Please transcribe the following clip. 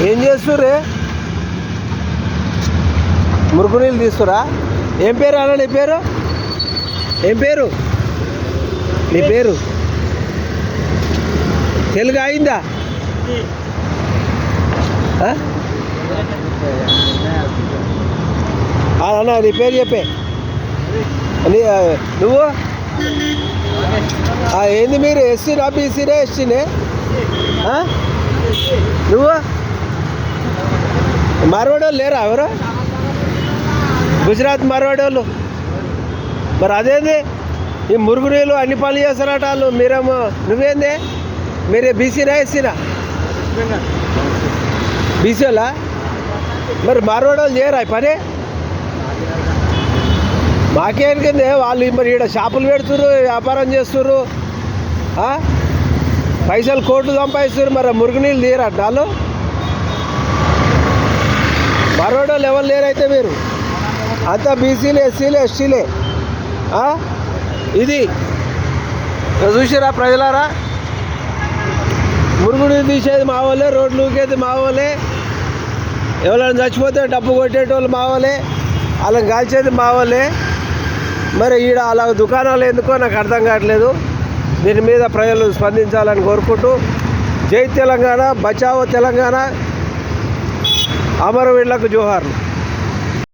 ఏం చేస్తుర్రే? మురుగు నీళ్ళు తీస్తురా? ఏం పేరు అన్న నీ పేరు? ఏం పేరు నీ పేరు? తెలుగు అయిందా? అన్న నీ పేరు చెప్పే. నువ్వు ఏంది మీరు ఎస్సీనా బీసీనే ఎస్సీనే? నువ్వు మార్వాడోళ్ళు లేరా ఎవరు? గుజరాత్ మార్వాడోళ్ళు. మరి అదేంది ఈ మురుగు నీళ్ళు అన్ని పనులు చేస్తారట వాళ్ళు. మీరేమో నువ్వేంది? మీరే బీసీనా ఎస్సీనా? బీసీలా? మరి మార్వాడోళ్ళు చేయరా ఈ పని? మాకేందుకంది వాళ్ళు మరి ఇక్కడ షాపులు పెడుతుర్రు, వ్యాపారం చేస్తుర్రు, పైసలు కోట్లు సంపాదిస్తున్నారు. మరి మురుగునీళ్ళు తీయరా వాళ్ళు? మరోడోళ్ళు ఎవరు లేరైతే మీరు అంతా బీసీలు ఎస్సీలు ఎస్టీలే. ఇది చూసిరా ప్రజలారా, మురుగునీళ్ళు తీసేది మా వాళ్ళే, రోడ్లు ఊకేది మా వాళ్ళే, ఎవరైనా చచ్చిపోతే డబ్బు కొట్టేటోళ్ళు మా వాళ్ళే, అలా కాల్చేది మా వాళ్ళే. మరి ఈడ అలా దుకాణాలు ఎందుకో నాకు అర్థం కావట్లేదు. దీని మీద ప్రజలు స్పందించాలని కోరుకుంటూ, జై తెలంగాణ, బచావో తెలంగాణ, అమరవీరులకు జోహార్లు.